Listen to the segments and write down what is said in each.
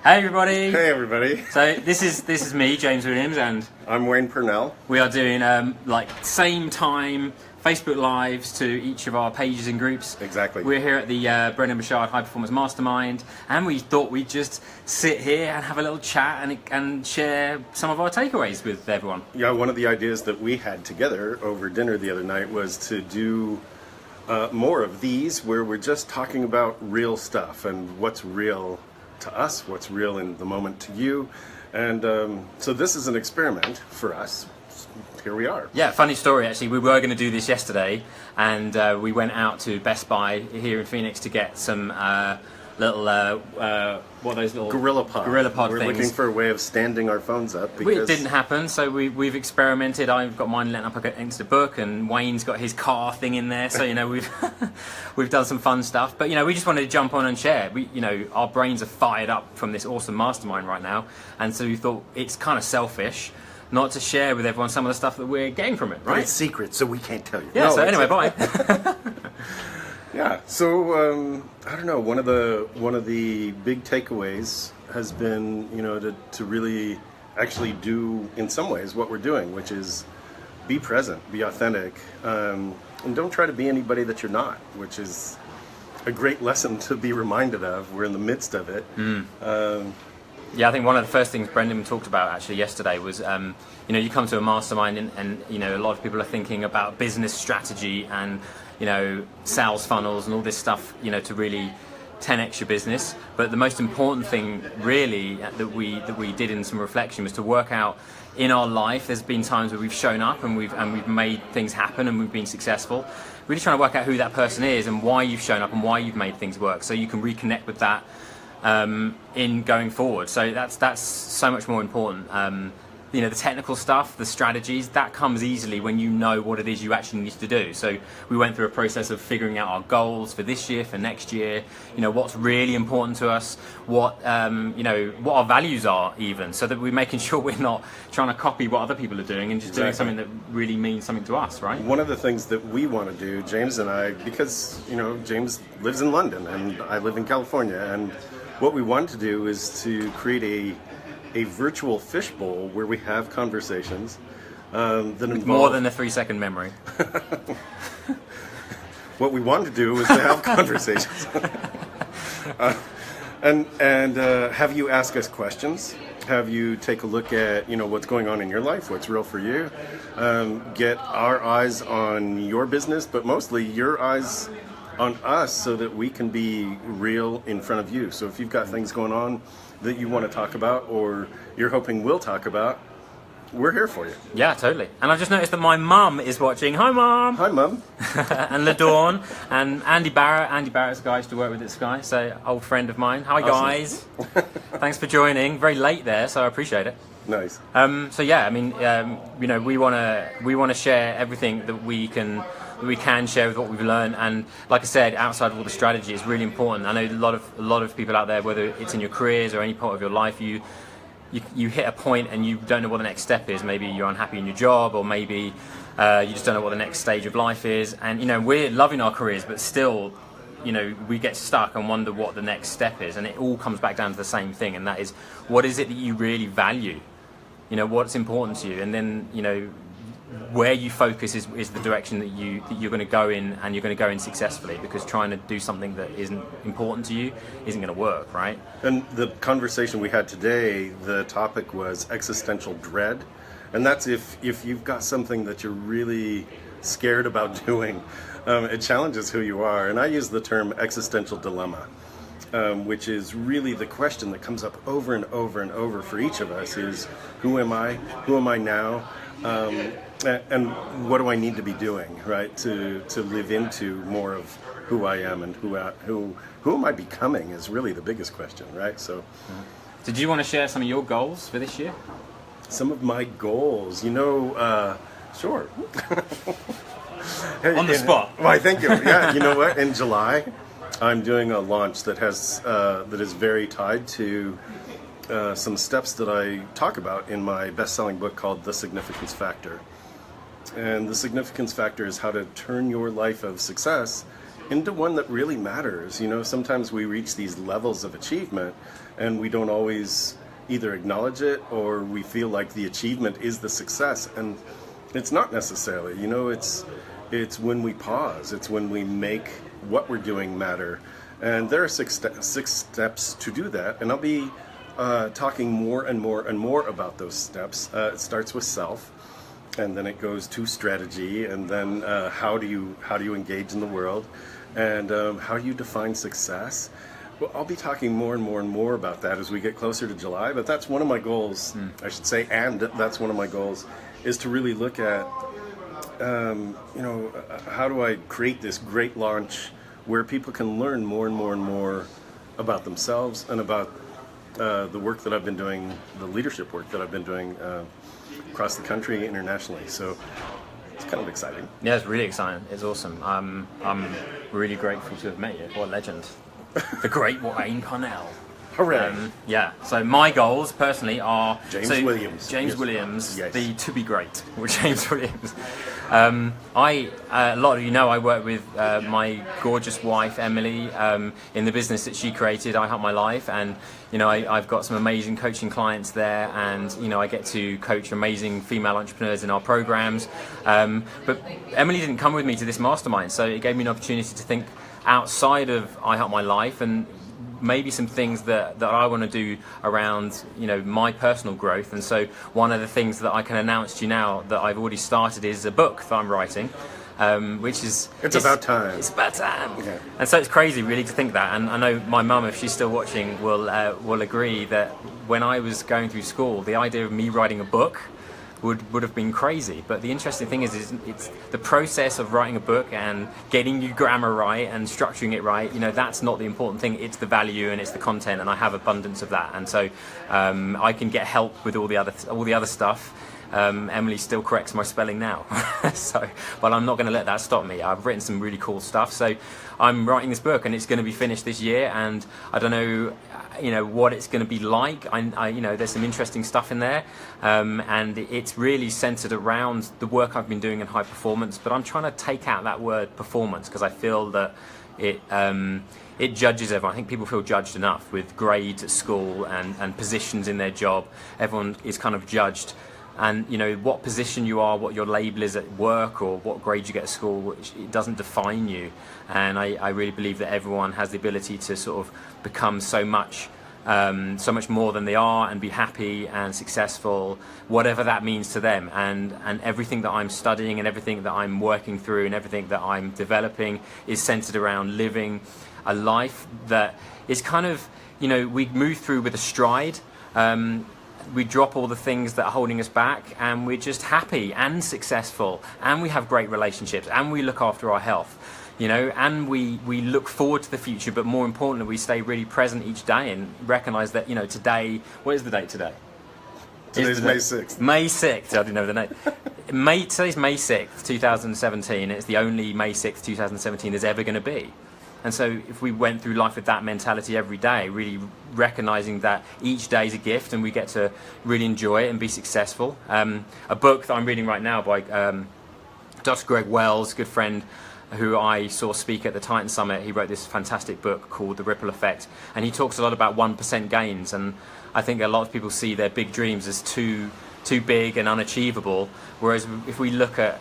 Hey everybody! Hey everybody! So this is me, James Williams, and I'm Wayne Purnell. We are doing like same time Facebook Lives to each of our pages and groups. Exactly. We're here at the Brendan Bouchard High Performance Mastermind, and we thought we'd just sit here and have a little chat and share some of our takeaways with everyone. Yeah, one of the ideas that we had together over dinner the other night was to do more of these, where we're just talking about real stuff and what's real to us, what's real in the moment to you. And so this is an experiment for us. Here we are. Yeah, funny story actually. We were going to do this yesterday, and we went out to Best Buy here in Phoenix to get some little what are those little Gorilla Pod things. We're looking for a way of standing our phones up because it didn't happen, so we've experimented. I've got mine lent up against the book, and Wayne's got his car thing in there. So we've we've done some fun stuff. But we just wanted to jump on and share. Our brains are fired up from this awesome mastermind right now, and so we thought it's kind of selfish not to share with everyone some of the stuff that we're getting from it, right? But it's secret, so we can't tell you. Yeah. So anyway, bye. Yeah. So I don't know. One of the big takeaways has been to really actually do in some ways what we're doing, which is be present, be authentic, and don't try to be anybody that you're not, which is a great lesson to be reminded of. We're in the midst of it. Yeah, I think one of the first things Brendan talked about actually yesterday was, you come to a mastermind and a lot of people are thinking about business strategy and, sales funnels and all this stuff, to really 10x your business. But the most important thing really that we did in some reflection was to work out in our life. There's been times where we've shown up and we've made things happen and we've been successful. Really trying to work out who that person is and why you've shown up and why you've made things work, so you can reconnect with that in going forward. So that's so much more important. The technical stuff, the strategies, that comes easily when you know what it is you actually need to do. So we went through a process of figuring out our goals for this year, for next year, what's really important to us, what our values are even, so that we're making sure we're not trying to copy what other people are doing and just doing something that really means something to us, right? One of the things that we want to do, James and I, because James lives in London and I live in California, and what we want to do is to create a virtual fishbowl where we have conversations that involve more than a 3-second memory. What we want to do is to have conversations and have you ask us questions, have you take a look at what's going on in your life, what's real for you, get our eyes on your business, but mostly your eyes on us, so that we can be real in front of you. So if you've got things going on that you want to talk about, or you're hoping we'll talk about, we're here for you. Yeah, totally. And I've just noticed that my mum is watching. Hi, Mum. Hi, Mum. And LaDawn and Andy Barrett. Andy Barrett's the guy I used to work with at Sky, so old friend of mine. Hi, guys. Thanks for joining. Very late there, so I appreciate it. Nice. So yeah, I mean, we want to share everything that we can share with what we've learned, and like I said, outside of all the strategy, is really important. I know a lot of people out there, whether it's in your careers or any part of your life, you hit a point and you don't know what the next step is. Maybe you're unhappy in your job, or maybe you just don't know what the next stage of life is. And we're loving our careers, but still, we get stuck and wonder what the next step is. And it all comes back down to the same thing, and that is, what is it that you really value? What's important to you, and then where you focus is the direction that you're going to go in, and you're going to go in successfully, because trying to do something that isn't important to you isn't going to work, right? And the conversation we had today, the topic was existential dread, and that's if you've got something that you're really scared about doing, it challenges who you are. And I use the term existential dilemma, which is really the question that comes up over and over and over for each of us is, who am I? Who am I now? And what do I need to be doing, right, to live into more of who I am, and who am I becoming is really the biggest question, right? So, did you want to share some of your goals for this year? Some of my goals, sure. On the spot. Why, thank you. Yeah, you know what? In July, I'm doing a launch that is very tied to some steps that I talk about in my best-selling book called The Significance Factor. And the significance factor is how to turn your life of success into one that really matters. You know, sometimes we reach these levels of achievement and we don't always either acknowledge it, or we feel like the achievement is the success, and it's not necessarily. You know, it's when we pause, it's when we make what we're doing matter. And there are six steps to do that, and I'll be talking more and more about those steps. It starts with self, and then it goes to strategy, and then how do you engage in the world, and how do you define success. Well, I'll be talking more and more about that as we get closer to July, but that's one of my goals, I should say, and that's one of my goals, is to really look at, you know, how do I create this great launch where people can learn more and more about themselves and about the work that I've been doing, the leadership work that I've been doing across the country, internationally. So it's kind of exciting. Yeah, it's really exciting. It's awesome. I'm really grateful to have met you. What a legend. The great Wayne Parnell. Hooray! Yeah. So my goals personally are James Williams. James Yes. Williams, Yes. the to be great, or James Williams. A lot of you know I work with my gorgeous wife Emily in the business that she created, I Help My Life, and you know I've got some amazing coaching clients there, and you know I get to coach amazing female entrepreneurs in our programs. But Emily didn't come with me to this mastermind, so it gave me an opportunity to think outside of I Help My Life, and maybe some things that I want to do around, you know, my personal growth. And so one of the things that I can announce to you now that I've already started is a book that I'm writing, which is... It's about time. It's about time. Yeah. And so it's crazy really to think that. And I know my mum, if she's still watching, will agree that when I was going through school, the idea of me writing a book would have been crazy. But the interesting thing is it's the process of writing a book and getting your grammar right and structuring it right. You know, that's not the important thing. It's the value and it's the content, and I have abundance of that. And so I can get help with all the other stuff. Emily still corrects my spelling now, but I'm not going to let that stop me. I've written some really cool stuff, so I'm writing this book, and it's going to be finished this year. And I don't know, you know, what it's going to be like. I you know, there's some interesting stuff in there, and it's really centered around the work I've been doing in high performance. But I'm trying to take out that word performance, because I feel that it judges everyone. I think people feel judged enough with grades at school and positions in their job. Everyone is kind of judged. And you know, what position you are, what your label is at work, or what grade you get at school, it doesn't define you. And I really believe that everyone has the ability to sort of become so much more than they are, and be happy and successful, whatever that means to them. And everything that I'm studying and everything that I'm working through and everything that I'm developing is centered around living a life that is kind of, you know, we move through with a stride. We drop all the things that are holding us back, and we're just happy and successful, and we have great relationships, and we look after our health, you know, and we look forward to the future. But more importantly, we stay really present each day and recognize that, you know, today, what is the date today? Today's May 6th. May 6th, I didn't know the name. Today's May 6th, 2017. It's the only May 6th, 2017 there's ever going to be. And so if we went through life with that mentality every day, really recognizing that each day is a gift and we get to really enjoy it and be successful. A book that I'm reading right now by Dr. Greg Wells, a good friend who I saw speak at the Titan Summit. He wrote this fantastic book called The Ripple Effect, and he talks a lot about 1% gains. And I think a lot of people see their big dreams as too big and unachievable, whereas if we look at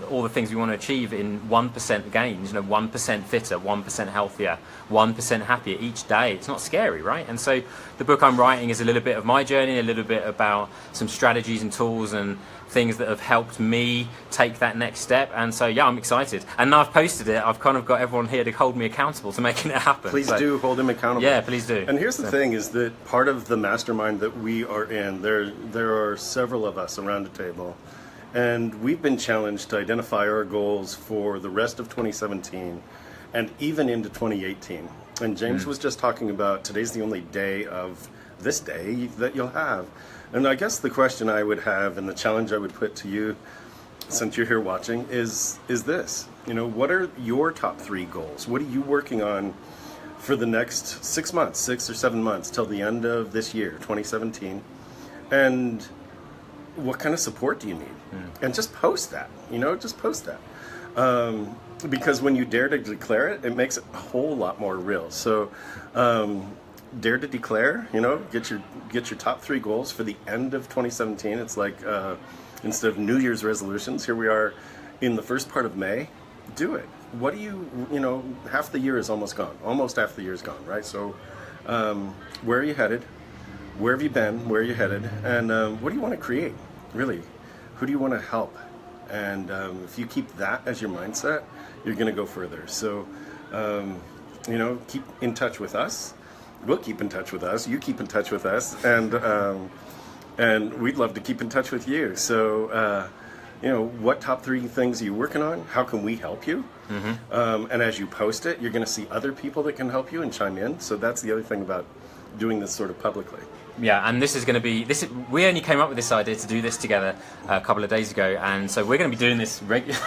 all the things we want to achieve in 1% gains, you know, 1% fitter, 1% healthier, 1% happier each day, it's not scary, right? And so the book I'm writing is a little bit of my journey, a little bit about some strategies and tools and things that have helped me take that next step. And so yeah, I'm excited, and now I've posted it, I've kind of got everyone here to hold me accountable to making it happen. Please do hold him accountable. Yeah, please do. And here's the thing, is that part of the mastermind that we are in, there are several of us around the table, and we've been challenged to identify our goals for the rest of 2017 and even into 2018. And James was just talking about today's the only day of this day that you'll have. And I guess the question I would have, and the challenge I would put to you, since you're here watching, is this. You know, what are your top 3 goals? What are you working on for the next 6 months, 6 or 7 months, till the end of this year, 2017? And what kind of support do you need? And just post that, you know, just post that. because when you dare to declare it, it makes it a whole lot more real. So dare to declare, get your top 3 goals for the end of 2017. It's like instead of New Year's resolutions, here we are in the first part of May. Do it. What do you half the year is almost gone. Almost half the year is gone, right? So where are you headed? Where have you been? Where are you headed? And what do you want to create? Really, who do you want to help? And if you keep that as your mindset, you're going to go further. So keep in touch with us. We'll keep in touch with us. You keep in touch with us, and we'd love to keep in touch with you. So, what top 3 things are you working on? How can we help you? Mm-hmm. And as you post it, you're going to see other people that can help you and chime in. So that's the other thing about doing this sort of publicly. Yeah, and this is going to be we only came up with this idea to do this together a couple of days ago, and so we're going to be doing this regular.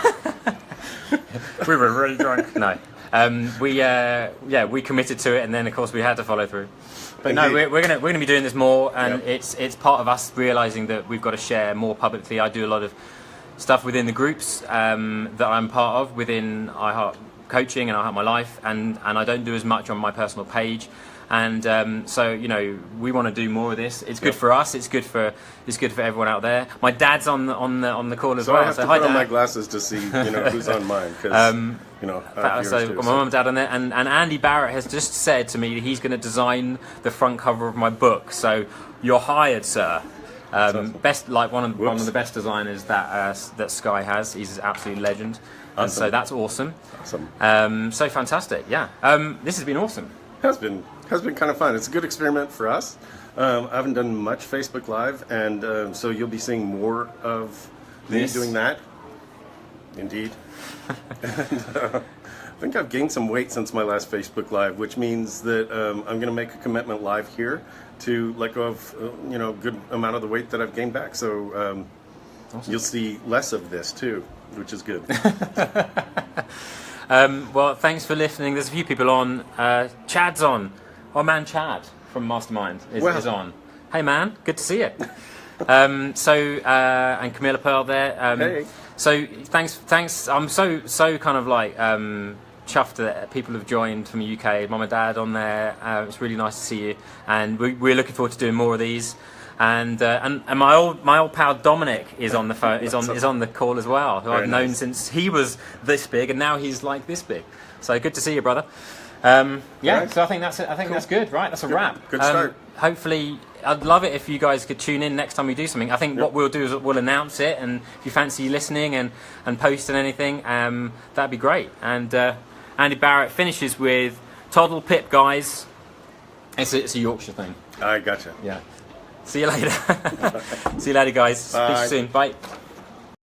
We were really drunk. No. We committed to it, and then of course we had to follow through. But Indeed. no, we're gonna be doing this more, and Yep. it's part of us realizing that we've got to share more publicly. I do a lot of stuff within the groups that I'm part of within iHeart Coaching and iHeart My Life, and I don't do as much on my personal page. And so we want to do more of this. It's good Yep. for us. It's good for everyone out there. My dad's on the call as So well. I have to hi, put on Dad. my glasses to see who's on mine, because So my mum and dad on there, and Andy Barrett has just said to me that he's going to design the front cover of my book. So you're hired, sir. Awesome. Best, like one of the best designers that Sky has. He's an absolute legend, and so that's awesome. Awesome. So fantastic, yeah. This has been awesome. Has been kind of fun. It's a good experiment for us. I haven't done much Facebook Live, and so you'll be seeing more of me doing that. Indeed. And, I think I've gained some weight since my last Facebook Live, which means that I'm going to make a commitment live here to let go of a good amount of the weight that I've gained back. So Awesome. You'll see less of this too, which is good. Well, thanks for listening. There's a few people on. Chad's on. Our man Chad from Mastermind is on. Hey man, good to see you. And Camilla Pearl there. Hey. So thanks. I'm so kind of like chuffed that people have joined from the UK. Mum and Dad on there. It's really nice to see you, and we're looking forward to doing more of these. And my old pal Dominic is on the phone. is on the call as well. Who Very I've known nice. since he was this big, and now he's like this big. So good to see you, brother. Right. So I think that's it. I think that's good, right? That's a wrap. Good start. Hopefully, I'd love it if you guys could tune in next time we do something. I think what we'll do is we'll announce it, and if you fancy listening and posting anything, that'd be great. And Andy Barrett finishes with Toddle Pip, guys. It's a Yorkshire thing. I gotcha. Yeah. See you later. See you later, guys. Speak to you soon. Bye.